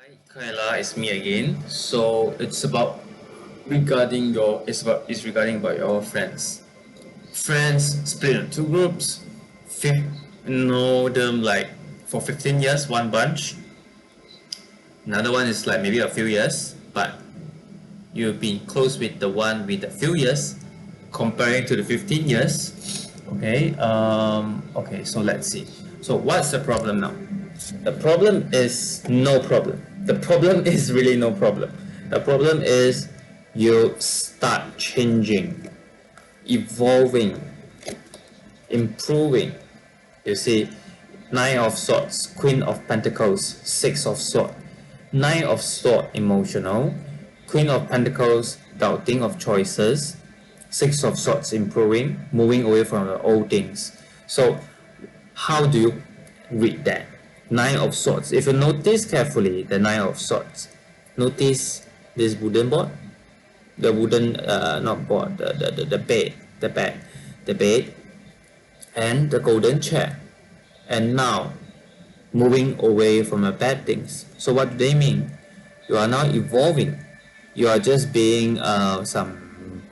Hi, Kayla, it's me again. So it's about regarding your it's regarding about your friends. Friends split into two groups. Fif- know them like for 15 years, one bunch. Another one is like maybe a few years, but you've been close with the one with a few years, comparing to the 15 years. Okay. So let's see. So what's the problem now? The problem is no problem. The problem is really no problem. The problem is you start changing, evolving, improving. You see, Nine of Swords, Queen of Pentacles, Six of Swords. Nine of Swords, emotional. Queen of Pentacles, doubting of choices. Six of Swords, improving, moving away from the old things. So how do you read that? Nine of Swords. If you notice carefully, the Nine of Swords, notice this wooden board, the wooden not board, the bed, and the golden chair. And now moving away from the bad things. So what do they mean? You are now evolving. You are just being some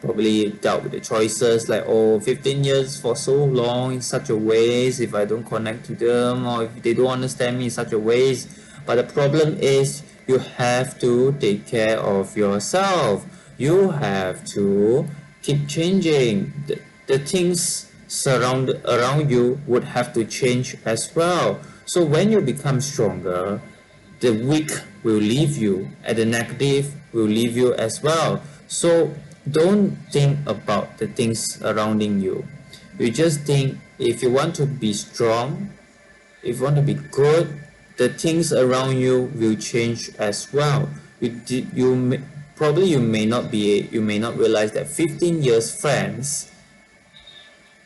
probably dealt with the choices like, oh, 15 years for so long in such a ways, if I don't connect to them or if they don't understand me in such a ways. But the problem is you have to take care of yourself. You have to keep changing. The things around you would have to change as well. So when you become stronger, the weak will leave you and the negative will leave you as well. So don't think about the things surrounding you. You just think, if you want to be strong, if you want to be good, the things around you will change as well. You may not realize that 15 years friends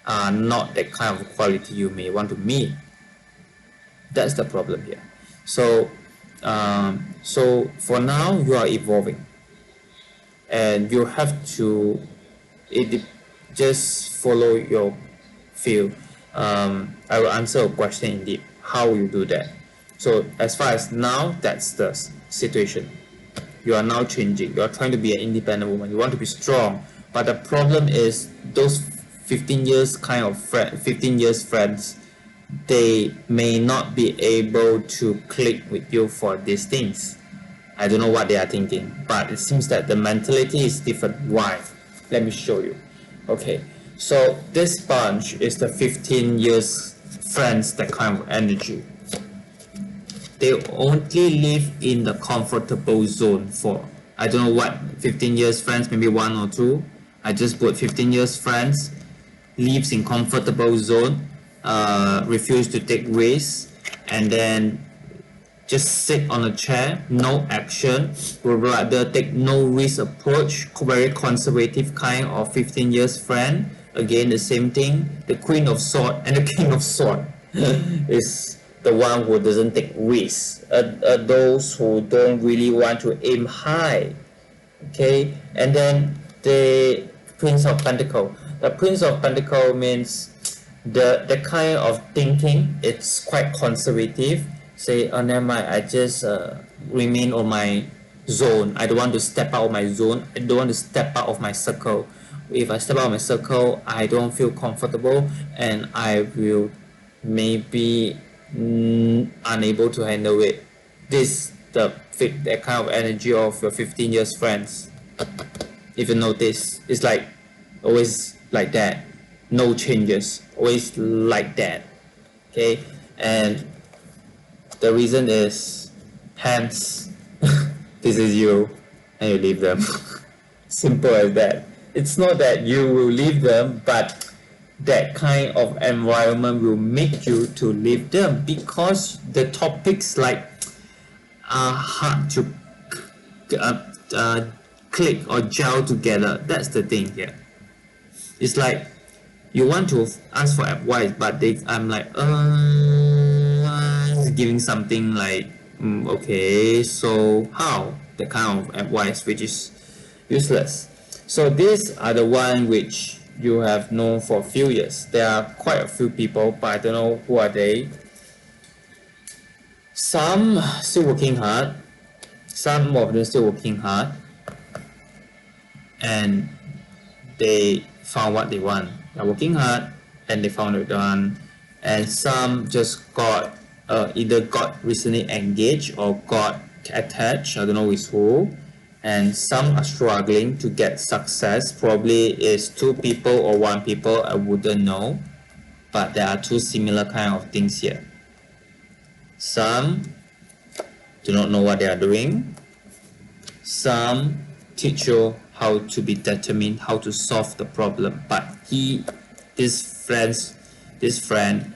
are not the kind of quality you may want to meet. That's the problem here. So for now you are evolving, and you have to just follow your feel. I will answer a question indeed. How you do that? So as far as now, that's the situation. You are now changing. You are trying to be an independent woman. You want to be strong, but the problem is those 15 years 15 years friends, they may not be able to click with you for these things. I don't know what they are thinking, but it seems that the mentality is different. Why? Let me show you. Okay, so this bunch is the 15 years friends, that kind of energy. They only live in the comfortable zone for, I don't know what, 15 years friends, maybe one or two. I just put 15 years friends, lives in comfortable zone, refuse to take risks, and then just sit on a chair, no action, would rather take no risk approach, very conservative kind of 15 years friend. Again, the same thing. The Queen of Swords and the King of Swords is the one who doesn't take risks, those who don't really want to aim high. Okay, and then the Prince of Pentacle. The Prince of Pentacle means the kind of thinking, it's quite conservative. Say, oh, never mind, I just remain on my zone. I don't want to step out of my zone. I don't want to step out of my circle. If I step out of my circle, I don't feel comfortable, and I will maybe unable to handle it. This that kind of energy of your 15 years friends. If you notice, it's like always like that, no changes, always like that. Okay, and the reason is, hence, this is you, and you leave them. Simple as that. It's not that you will leave them, but that kind of environment will make you to leave them, because the topics like are hard to click or gel together. That's the thing here. It's like you want to ask for advice, but I'm like giving something like, okay, so how? The kind of advice which is useless. So these are the one which you have known for a few years. There are quite a few people, but I don't know who are they. Some still working hard, Some of them still working hard and they found what they want. They're working hard and they found what they want. And some just got either got recently engaged or got attached, I don't know with who. And some are struggling to get success. Probably is two people or one people, I wouldn't know. But there are two similar kind of things here. Some do not know what they are doing. Some teach you how to be determined, how to solve the problem. But this friend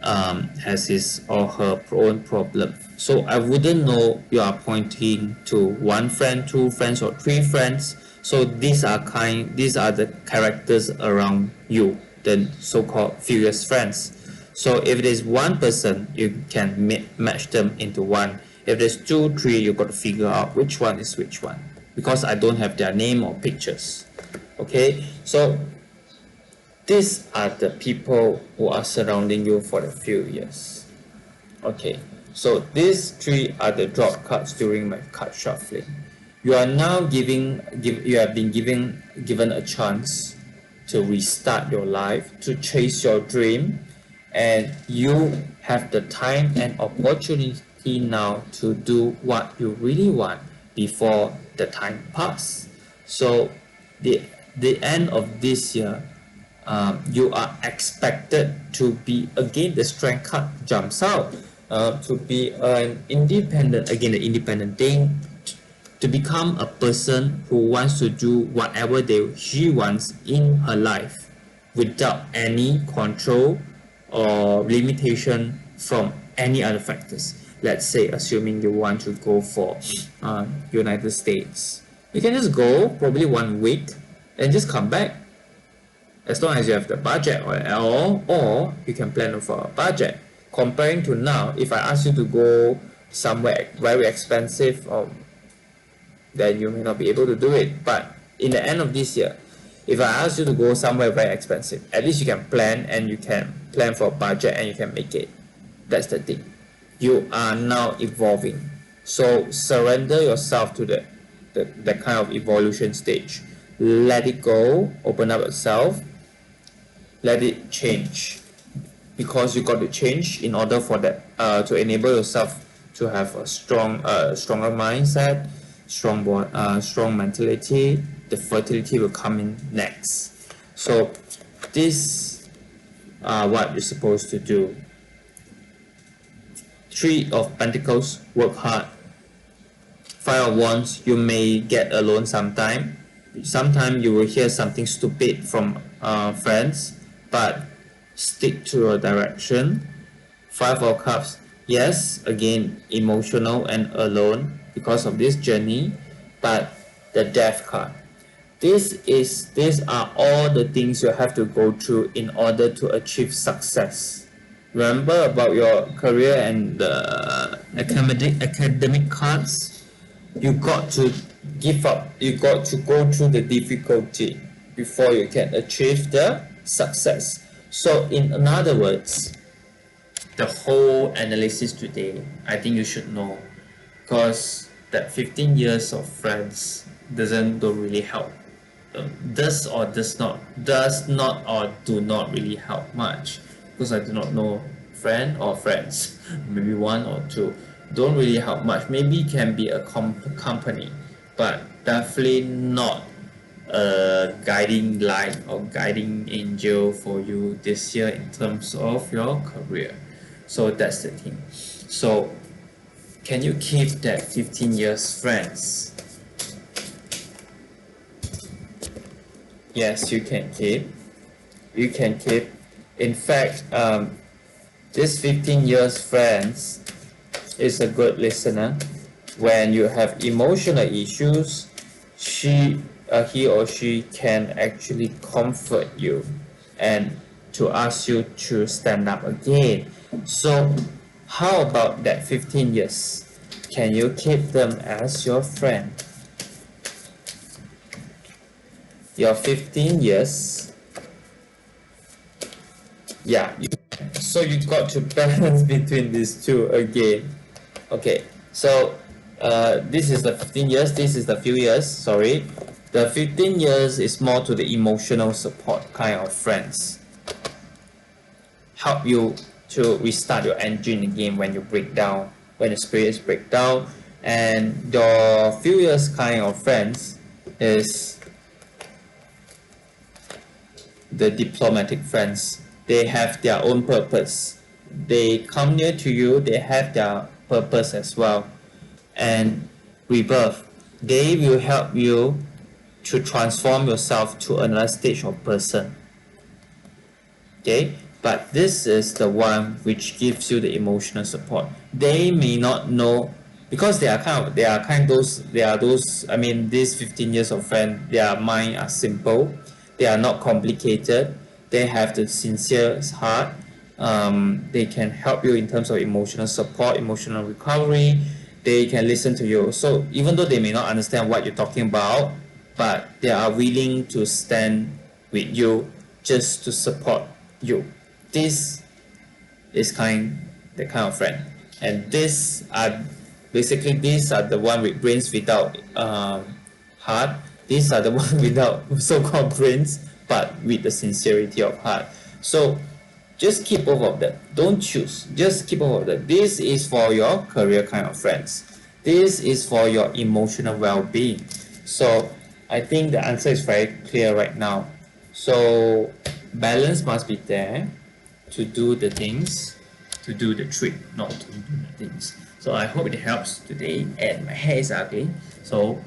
has his or her own problem. So I wouldn't know you are pointing to one friend, two friends, or three friends. So these are the characters around you, the so-called furious friends. So if it is one person, you can match them into one. If there's two, three, you got to figure out which one is which one, because I don't have their name or pictures. Okay, so these are the people who are surrounding you for a few years. Okay, so these three are the drop cards during my card shuffling. You are now you have been given a chance to restart your life, to chase your dream, and you have the time and opportunity now to do what you really want before the time pass. So the end of this year, you are expected to be, again the strength card jumps out, to be an independent, again the independent thing, to become a person who wants to do whatever she wants in her life without any control or limitation from any other factors. Let's say, assuming you want to go for United States, you can just go probably 1 week and just come back, as long as you have the budget, or you can plan for a budget. Comparing to now, if I ask you to go somewhere very expensive, then you may not be able to do it. But in the end of this year, if I ask you to go somewhere very expensive, at least you can plan, and you can plan for a budget and you can make it. That's the thing. You are now evolving. So surrender yourself to the kind of evolution stage. Let it go, open up yourself, let it change. Because you got to change in order for that, to enable yourself to have a stronger mindset, strong mentality. The fertility will come in next. So this are what you're supposed to do. Three of Pentacles, work hard. Five of Wands, you may get alone sometime. Sometimes you will hear something stupid from friends, but stick to your direction. Five of Cups, yes, again emotional and alone because of this journey, but the Death card. These are all the things you have to go through in order to achieve success. Remember about your career and the academic cards. You got to give up. You got to go through the difficulty before you can achieve the success. So in other words, the whole analysis today, I think you should know, because that 15 years of friends don't really help. Does or do not really help much, because I do not know friend or friends, maybe one or two, don't really help much. Maybe can be a company, but definitely not a guiding light or guiding angel for you this year in terms of your career. So that's the thing. So can you keep that 15 years friends? Yes, you can keep. You can keep. In fact, this 15 years friends is a good listener. When you have emotional issues, he or she can actually comfort you and to ask you to stand up again. So how about that 15 years? Can you keep them as your friend? Your 15 years, yeah, so you got to balance between these two again. Okay, so This is the 15 years, this is the few years, sorry. The 15 years is more to the emotional support kind of friends. Help you to restart your engine again when you break down, when the spirits break down. And your few years kind of friends is the diplomatic friends. They have their own purpose. They come near to you, they have their purpose as well. And rebirth, they will help you to transform yourself to another stage of person. Okay, but this is the one which gives you the emotional support. They may not know, because they are those, I mean, these 15 years of friend, their mind are simple, they are not complicated, they have the sincere heart. They can help you in terms of emotional support, emotional recovery. They can listen to you. So even though they may not understand what you're talking about, but they are willing to stand with you just to support you. This is the kind of friend. And these are the one with brains without heart. These are the one without so-called brains, but with the sincerity of heart. So just keep both of them. Don't choose. Just keep both of them. This is for your career kind of friends. This is for your emotional well-being. So I think the answer is very clear right now. So balance must be there to do the things, to do the trick, not to do the things. So I hope it helps today. And my hair is ugly. So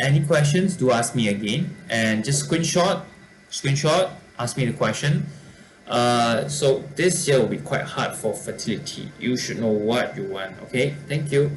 any questions, do ask me again, and just screenshot, ask me the question. So this year will be quite hard for fertility. You should know what you want. Okay, thank you.